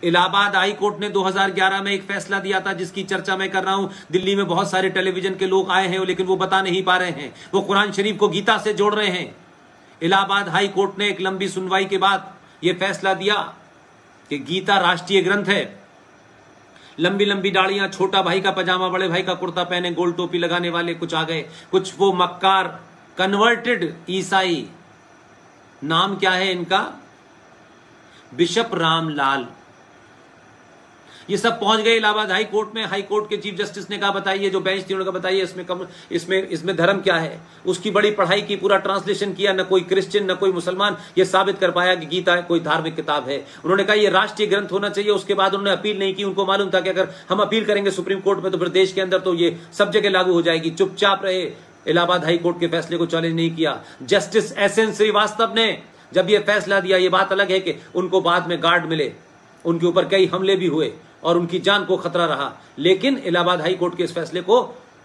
Allahabad high court ने 2011 में एक फैसला दिया था जिसकी चर्चा मैं कर रहा हूं। दिल्ली में बहुत सारे टेलीविजन के लोग आए हैं लेकिन वो बता नहीं पा रहे हैं, वो कुरान शरीफ को गीता से जोड़ रहे हैं। इलाहाबाद हाई कोर्ट ने एक लंबी सुनवाई के बाद यह फैसला दिया कि गीता राष्ट्रीय ग्रंथ है। लंबी लंबी दाढ़ियां, छोटा भाई का पजामा, बड़े भाई का कुर्ता पहने, गोल टोपी लगाने वाले कुछ आ गए, कुछ वो मक्कार कन्वर्टेड ईसाई, नाम क्या है इनका, बिशप रामलाल, ये सब पहुंच गए इलाहाबाद हाई कोर्ट में। हाई कोर्ट के चीफ जस्टिस ने कहा बताइए, जो बेंच थी उन्होंने कहा बताइए इसमें धर्म क्या है। उसकी बड़ी पढ़ाई की, पूरा ट्रांसलेशन किया, न कोई क्रिश्चियन न कोई मुसलमान ये साबित कर पाया कि गीता कोई धार्मिक किताब है। उन्होंने कहा ये राष्ट्रीय ग्रंथ होना चाहिए। उसके बाद उन्होंने अपील नहीं की। उनको मालूम था कि अगर हम अपील करेंगे सुप्रीम कोर्ट में तो फिर देश के अंदर तो ये सब जगह लागू हो जाएगी। चुपचाप रहे, इलाहाबाद हाई कोर्ट के फैसले को चैलेंज नहीं किया। जस्टिस एसएन श्रीवास्तव ने जब यह फैसला दिया, ये बात अलग है कि उनको बाद में गार्ड मिले, उनके ऊपर कई हमले भी हुए और उनकी जान को खतरा रहा, लेकिन इलाहाबाद हाई कोर्ट के इस फैसले को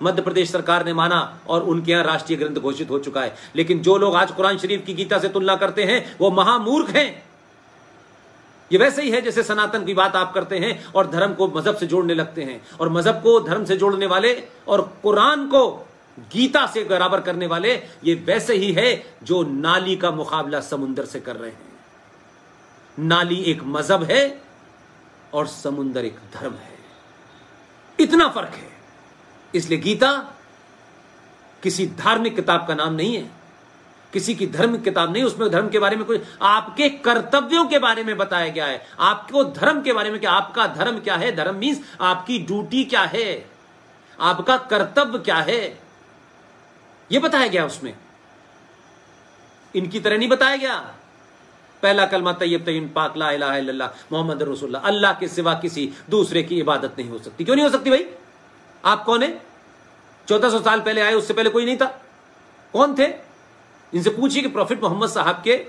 मध्य प्रदेश सरकार ने माना और उनके यहां राष्ट्रीय ग्रंथ घोषित हो चुका है। लेकिन जो लोग आज कुरान शरीफ की गीता से तुलना करते हैं वो महामूर्ख हैं। ये वैसे ही है जैसे सनातन की बात आप करते हैं और धर्म को मजहब से जोड़ने लगते हैं, और मजहब को धर्म से जोड़ने वाले और कुरान को गीता से बराबर करने वाले ये वैसे ही है जो नाली का मुकाबला समुद्र से कर रहे हैं। नाली एक मजहब है और समुद्र एक धर्म है, इतना फर्क है। इसलिए गीता किसी धार्मिक किताब का नाम नहीं है, किसी की धर्म किताब नहीं। उसमें धर्म के बारे में कुछ, आपके कर्तव्यों के बारे में बताया गया है, आपको धर्म के बारे में, कि आपका धर्म क्या है। धर्म मीन्स आपकी ड्यूटी क्या है, आपका कर्तव्य क्या है, यह बताया गया उसमें। इनकी तरह नहीं बताया गया। पहला कलमा तैयब तय्यब पाक ला इलाहा इल्लल्लाह मोहम्मद रसूलुल्लाह, अल्लाह के सिवा किसी दूसरे की इबादत नहीं हो सकती। क्यों नहीं हो सकती भाई? आप कौन है? 1400 साल पहले आए, उससे पहले कोई नहीं था। कौन थे? इनसे पूछिए कि प्रॉफिट मोहम्मद साहब के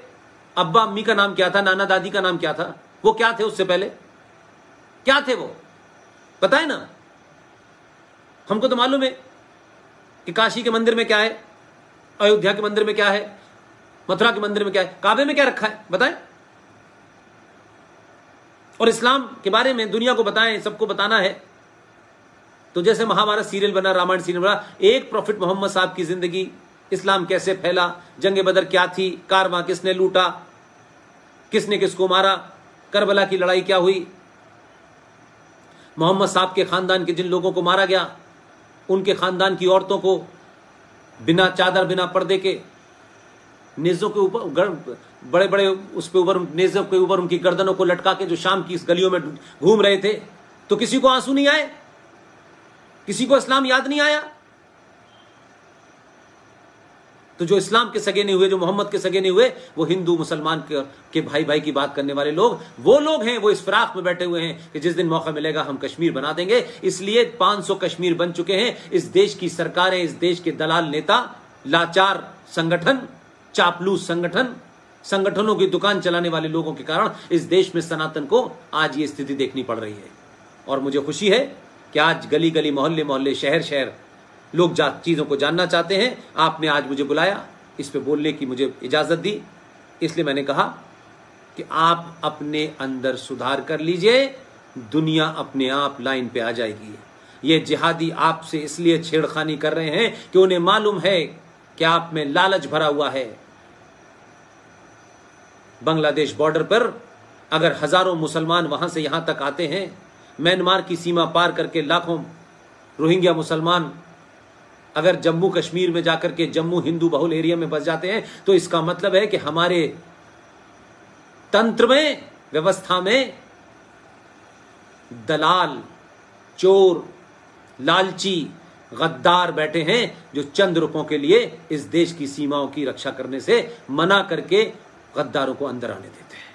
अब्बा अम्मी का नाम क्या था, नाना दादी का नाम क्या था, वो क्या थे उससे पहले, क्या थे वो, पता है ना? हमको तो मालूम है कि काशी के मंदिर में क्या है, अयोध्या के मंदिर में क्या है, मथुरा के मंदिर में क्या है, काबे में क्या रखा है, बताएं। और इस्लाम के बारे में दुनिया को बताएं, सबको बताना है। तो जैसे महाभारत सीरियल बना, रामायण सीरियल बना, एक प्रॉफिट मोहम्मद साहब की जिंदगी, इस्लाम कैसे फैला, जंगे बदर क्या थी, कारवां किसने लूटा, किसने किसको मारा, करबला की लड़ाई क्या हुई, मोहम्मद साहब के खानदान के जिन लोगों को मारा गया, उनके खानदान की औरतों को बिना चादर, बिना पर्दे के, नेज़ों के ऊपर, बड़े बड़े उस पे ऊपर, नेज़ों के ऊपर उनकी गर्दनों को लटका के जो शाम की इस गलियों में घूम रहे थे, तो किसी को आंसू नहीं आए, किसी को इस्लाम याद नहीं आया। तो जो इस्लाम के सगे नहीं हुए, जो मोहम्मद के सगे नहीं हुए, वो हिंदू मुसलमान के भाई भाई की बात करने वाले लोग, वो लोग हैं, वो इस फिराक में बैठे हुए हैं कि जिस दिन मौका मिलेगा हम कश्मीर बना देंगे। इसलिए 500 कश्मीर बन चुके हैं। इस देश की सरकारें, इस देश के दलाल नेता, लाचार संगठन, चापलूस संगठन, संगठनों की दुकान चलाने वाले लोगों के कारण इस देश में सनातन को आज ये स्थिति देखनी पड़ रही है। और मुझे खुशी है कि आज गली गली, मोहल्ले मोहल्ले, शहर शहर लोग चीजों को जानना चाहते हैं। आपने आज मुझे बुलाया, इस पे बोलने की मुझे इजाजत दी, इसलिए मैंने कहा कि आप अपने अंदर सुधार कर लीजिए, दुनिया अपने आप लाइन पे आ जाएगी। ये जिहादी आपसे इसलिए छेड़खानी कर रहे हैं कि उन्हें मालूम है कि आप में लालच भरा हुआ है। बांग्लादेश बॉर्डर पर अगर हजारों मुसलमान वहां से यहां तक आते हैं, म्यांमार की सीमा पार करके लाखों रोहिंग्या मुसलमान अगर जम्मू कश्मीर में जाकर के जम्मू हिंदू बहुल एरिया में बस जाते हैं, तो इसका मतलब है कि हमारे तंत्र में, व्यवस्था में दलाल, चोर, लालची, गद्दार बैठे हैं जो चंद रुपयों के लिए इस देश की सीमाओं की रक्षा करने से मना करके गद्दारों को अंदर आने देते हैं।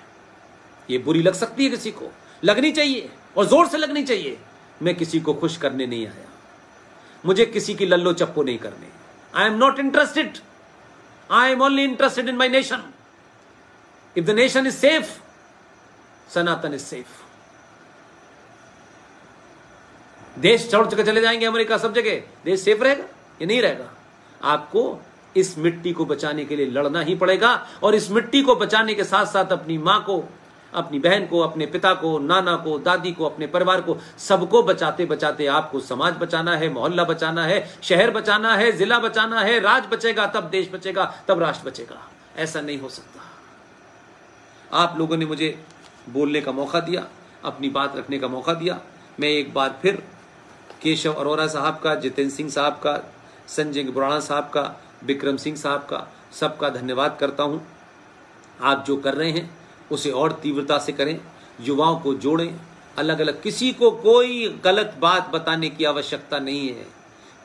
ये बुरी लग सकती है किसी को, लगनी चाहिए और जोर से लगनी चाहिए। मैं किसी को खुश करने नहीं आया, मुझे किसी की लल्लो चप्पो नहीं करने। I am not interested, I am only interested in my nation. If the nation is safe, Sanatan is safe. देश छोड़ के चले जाएंगे अमेरिका, सब जगह, देश सेफ रहेगा? ये नहीं रहेगा। आपको इस मिट्टी को बचाने के लिए लड़ना ही पड़ेगा, और इस मिट्टी को बचाने के साथ साथ अपनी मां को, अपनी बहन को, अपने पिता को, नाना को, दादी को, अपने परिवार को, सबको बचाते बचाते आपको समाज बचाना है, मोहल्ला बचाना है, शहर बचाना है, जिला बचाना है। राज्य बचेगा तब देश बचेगा, तब राष्ट्र बचेगा। ऐसा नहीं हो सकता। आप लोगों ने मुझे बोलने का मौका दिया, अपनी बात रखने का मौका दिया। मैं एक बार फिर केशव अरोरा साहब का, जितेंद्र सिंह साहब का, संजय बुराड़ा साहब का, विक्रम सिंह साहब का, सबका धन्यवाद करता हूं। आप जो कर रहे हैं उसे और तीव्रता से करें, युवाओं को जोड़ें, अलग अलग। किसी को कोई गलत बात बताने की आवश्यकता नहीं है,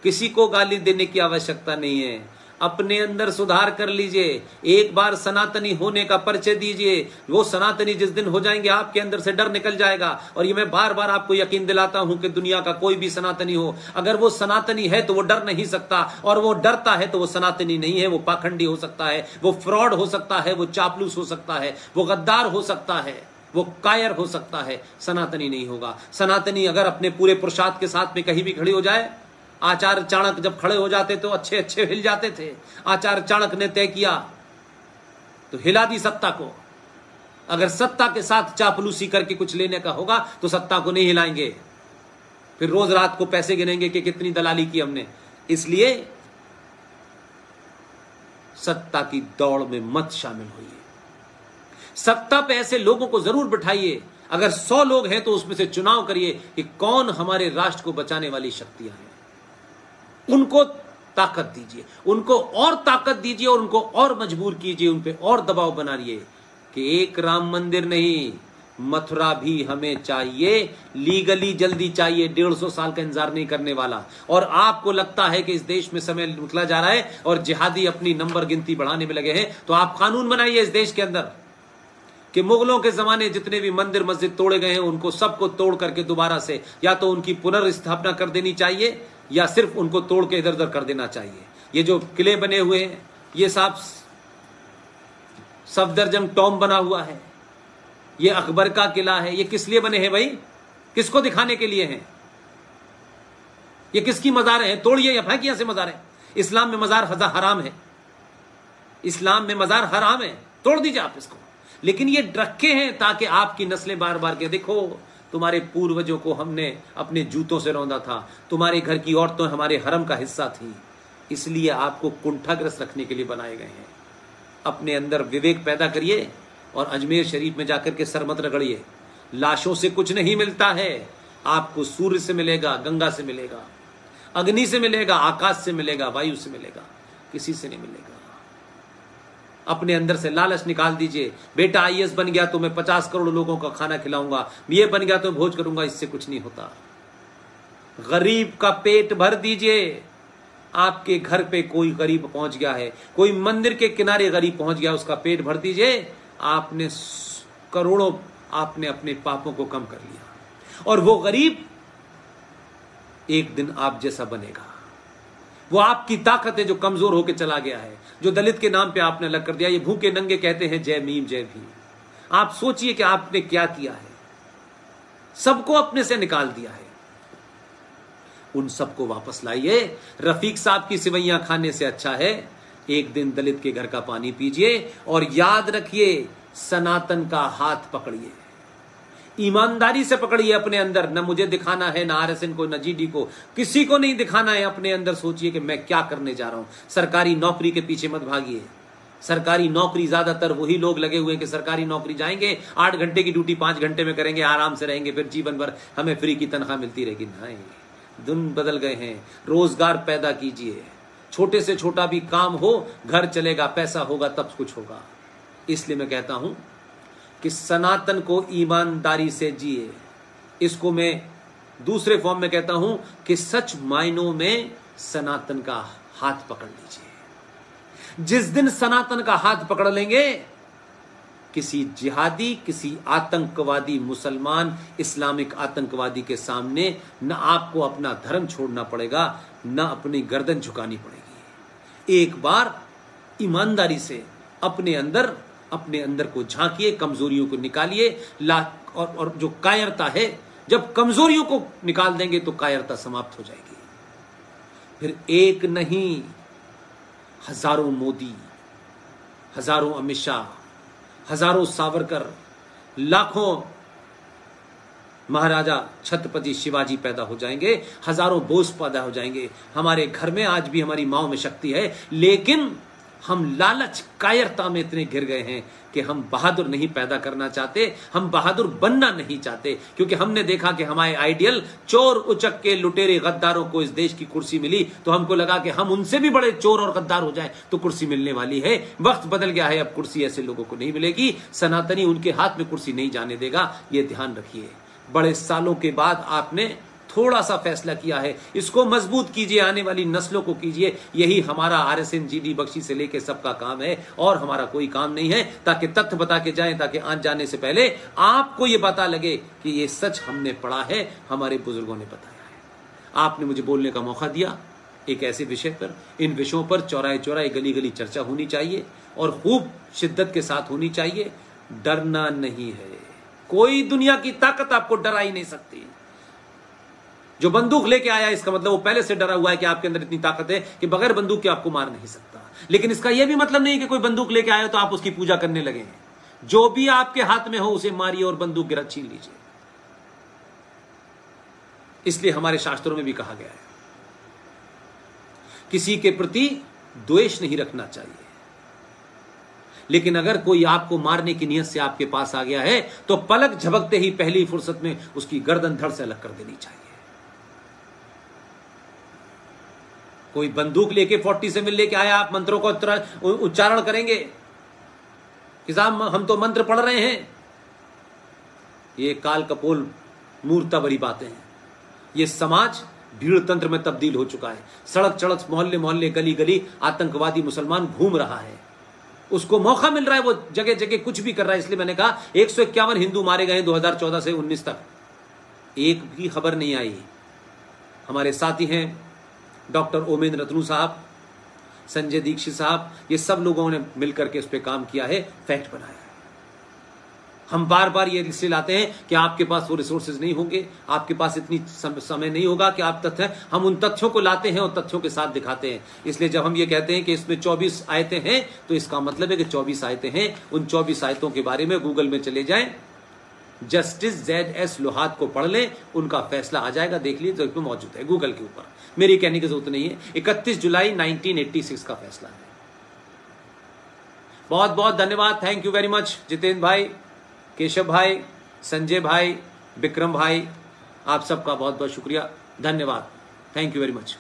किसी को गाली देने की आवश्यकता नहीं है। अपने अंदर सुधार कर लीजिए, एक बार सनातनी होने का परिचय दीजिए। वो सनातनी जिस दिन हो जाएंगे आपके अंदर से डर निकल जाएगा। और ये मैं बार बार आपको यकीन दिलाता हूं कि दुनिया का कोई भी सनातनी हो, अगर वो सनातनी है तो वो डर नहीं सकता, और वो डरता है तो वो सनातनी नहीं है। वो पाखंडी हो सकता है, वो फ्रॉड हो सकता है, वो चापलूस हो सकता है, वो गद्दार हो सकता है, वो कायर हो सकता है, सनातनी नहीं होगा। सनातनी अगर अपने पूरे पुरुषार्थ के साथ में कहीं भी खड़ी हो जाए, आचार्य चाणक्य जब खड़े हो जाते तो अच्छे अच्छे हिल जाते थे। आचार्य चाणक्य ने तय किया तो हिला दी सत्ता को। अगर सत्ता के साथ चापलूसी करके कुछ लेने का होगा तो सत्ता को नहीं हिलाएंगे, फिर रोज रात को पैसे गिनेंगे कि कितनी दलाली की हमने। इसलिए सत्ता की दौड़ में मत शामिल होइए। सत्ता पे ऐसे लोगों को जरूर बिठाइए, अगर 100 लोग हैं तो उसमें से चुनाव करिए कि कौन हमारे राष्ट्र को बचाने वाली शक्तियां हैं। उनको ताकत दीजिए, उनको और ताकत दीजिए, और उनको और मजबूर कीजिए, उन पे और दबाव बनाइए कि एक राम मंदिर नहीं, मथुरा भी हमें चाहिए, लीगली जल्दी चाहिए। 150 साल का इंतजार नहीं करने वाला। और आपको लगता है कि इस देश में समय निकला जा रहा है और जिहादी अपनी नंबर गिनती बढ़ाने में लगे हैं, तो आप कानून बनाइए इस देश के अंदर कि मुगलों के जमाने जितने भी मंदिर मस्जिद तोड़े गए हैं उनको सबको तोड़ करके दोबारा से या तो उनकी पुनर्स्थापना कर देनी चाहिए, या सिर्फ उनको तोड़ के इधर उधर कर देना चाहिए। ये जो किले बने हुए हैं, ये सफदरजंग टॉम बना हुआ है, ये अकबर का किला है, ये किस लिए बने हैं भाई? किसको दिखाने के लिए हैं? ये किसकी मजार है? तोड़िए या फेंकिए से मजार है। इस्लाम में मजार हराम है, इस्लाम में मजार हराम है, तोड़ दीजिए आप इसको। लेकिन ये रखे हैं ताकि आपकी नस्लें बार बार के देखो तुम्हारे पूर्वजों को हमने अपने जूतों से रौंदा था, तुम्हारे घर की औरतें हमारे हरम का हिस्सा थी, इसलिए आपको कुंठाग्रस्त रखने के लिए बनाए गए हैं। अपने अंदर विवेक पैदा करिए और अजमेर शरीफ में जाकर के सर मत रगड़िए। लाशों से कुछ नहीं मिलता है, आपको सूर्य से मिलेगा, गंगा से मिलेगा, अग्नि से मिलेगा, आकाश से मिलेगा, वायु से मिलेगा, किसी से नहीं मिलेगा। अपने अंदर से लालच निकाल दीजिए। बेटा आईएएस बन गया तो मैं 50 करोड़ लोगों का खाना खिलाऊंगा, ये बन गया तो भोज करूंगा, इससे कुछ नहीं होता। गरीब का पेट भर दीजिए। आपके घर पे कोई गरीब पहुंच गया है, कोई मंदिर के किनारे गरीब पहुंच गया, उसका पेट भर दीजिए। आपने करोड़ों, आपने अपने पापों को कम कर लिया। और वो गरीब एक दिन आप जैसा बनेगा। वो आपकी ताकत है जो कमजोर होकर चला गया है, जो दलित के नाम पे आपने अलग कर दिया। ये भूखे नंगे कहते हैं जय भीम जय भीम। आप सोचिए कि आपने क्या किया है, सबको अपने से निकाल दिया है। उन सबको वापस लाइए। रफीक साहब की सिवैयां खाने से अच्छा है एक दिन दलित के घर का पानी पीजिए। और याद रखिए, सनातन का हाथ पकड़िए, ईमानदारी से पकड़िए अपने अंदर। न मुझे दिखाना है, न आरएसएन को, न जीडी को, किसी को नहीं दिखाना है। अपने अंदर सोचिए कि मैं क्या करने जा रहा हूं। सरकारी नौकरी के पीछे मत भागिए। सरकारी नौकरी, ज्यादातर वही लोग लगे हुए हैं कि सरकारी नौकरी जाएंगे, 8 घंटे की ड्यूटी 5 घंटे में करेंगे, आराम से रहेंगे, फिर जीवन भर हमें फ्री की तनख्वाह मिलती रहेगी। नहीं, दिन बदल गए हैं। रोजगार पैदा कीजिए, छोटे से छोटा भी काम हो, घर चलेगा, पैसा होगा तब कुछ होगा। इसलिए मैं कहता हूं कि सनातन को ईमानदारी से जिए। इसको मैं दूसरे फॉर्म में कहता हूं कि सच मायनों में सनातन का हाथ पकड़ लीजिए। जिस दिन सनातन का हाथ पकड़ लेंगे, किसी जिहादी, किसी आतंकवादी, मुसलमान, इस्लामिक आतंकवादी के सामने न आपको अपना धर्म छोड़ना पड़ेगा, न अपनी गर्दन झुकानी पड़ेगी। एक बार ईमानदारी से अपने अंदर को झांकिए, कमजोरियों को निकालिए। और जो कायरता है, जब कमजोरियों को निकाल देंगे तो कायरता समाप्त हो जाएगी। फिर एक नहीं, हजारों मोदी, हजारों अमित शाह, हजारों सावरकर, लाखों महाराजा छत्रपति शिवाजी पैदा हो जाएंगे, हजारों बोस पैदा हो जाएंगे। हमारे घर में आज भी हमारी माओ में शक्ति है, लेकिन हम लालच कायरता में इतने घिर गए हैं कि हम बहादुर नहीं पैदा करना चाहते, हम बहादुर बनना नहीं चाहते, क्योंकि हमने देखा कि हमारे आइडियल चोर उचक के लुटेरे गद्दारों को इस देश की कुर्सी मिली, तो हमको लगा कि हम उनसे भी बड़े चोर और गद्दार हो जाएं तो कुर्सी मिलने वाली है। वक्त बदल गया है, अब कुर्सी ऐसे लोगों को नहीं मिलेगी। सनातनी उनके हाथ में कुर्सी नहीं जाने देगा, ये ध्यान रखिए। बड़े सालों के बाद आपने थोड़ा सा फैसला किया है, इसको मजबूत कीजिए, आने वाली नस्लों को कीजिए। यही हमारा RSN GD बख्शी से लेके सबका काम है, और हमारा कोई काम नहीं है, ताकि तथ्य बता के जाएं, ताकि आज जाने से पहले आपको ये पता लगे कि ये सच हमने पढ़ा है, हमारे बुजुर्गों ने बताया है। आपने मुझे बोलने का मौका दिया एक ऐसे विषय पर। इन विषयों पर चौराहे चौराहे गली गली चर्चा होनी चाहिए, और खूब शिद्दत के साथ होनी चाहिए। डरना नहीं है, कोई दुनिया की ताकत आपको डरा ही नहीं सकती। जो बंदूक लेके आया, इसका मतलब वो पहले से डरा हुआ है कि आपके अंदर इतनी ताकत है कि बगैर बंदूक के आपको मार नहीं सकता। लेकिन इसका यह भी मतलब नहीं कि कोई बंदूक लेके आया तो आप उसकी पूजा करने लगे हैं। जो भी आपके हाथ में हो उसे मारिए और बंदूक गिरा छीन लीजिए। इसलिए हमारे शास्त्रों में भी कहा गया है, किसी के प्रति द्वेष नहीं रखना चाहिए। लेकिन अगर कोई आपको मारने की नियत से आपके पास आ गया है, तो पलक झपकते ही पहली फुर्सत में उसकी गर्दन धड़ से अलग कर देनी चाहिए। कोई बंदूक लेके 47 लेके आया, आप मंत्रों का उच्चारण करेंगे कि साहब हम तो मंत्र पढ़ रहे हैं, ये काल कपोल मूर्ता भरी बातें हैं। ये समाज भीड़ तंत्र में तब्दील हो चुका है। सड़क सड़क, मोहल्ले मोहल्ले, गली गली आतंकवादी मुसलमान घूम रहा है। उसको मौका मिल रहा है, वो जगह जगह कुछ भी कर रहा है। इसलिए मैंने कहा 151 हिंदू मारे गए 2014 से 19 तक, एक भी खबर नहीं आई। हमारे साथी हैं डॉक्टर ओमेंद्र रतनू साहब, संजय दीक्षित साहब, ये सब लोगों ने मिलकर के उस पर काम किया है, फैक्ट बनाया है। हम बार बार ये इसलिए लाते हैं कि आपके पास वो रिसोर्सेज नहीं होंगे, आपके पास इतनी समय नहीं होगा कि आप तथ्य, हम उन तथ्यों को लाते हैं और तथ्यों के साथ दिखाते हैं। इसलिए जब हम ये कहते हैं कि इसमें 24 आयतें हैं, तो इसका मतलब है कि 24 आयतें हैं। उन 24 आयतों के बारे में गूगल में चले जाएं, जस्टिस ZS लोहाद को पढ़ लें, उनका फैसला आ जाएगा, देख लीजिए, तो मौजूद है गूगल के ऊपर। मेरी कहने की जरूरत नहीं है। 31 जुलाई 1986 का फैसला है। बहुत बहुत धन्यवाद, thank you very much Jitendra भाई, केशव भाई, संजय भाई, विक्रम भाई, आप सबका बहुत बहुत शुक्रिया, धन्यवाद, थैंक यू वेरी मच।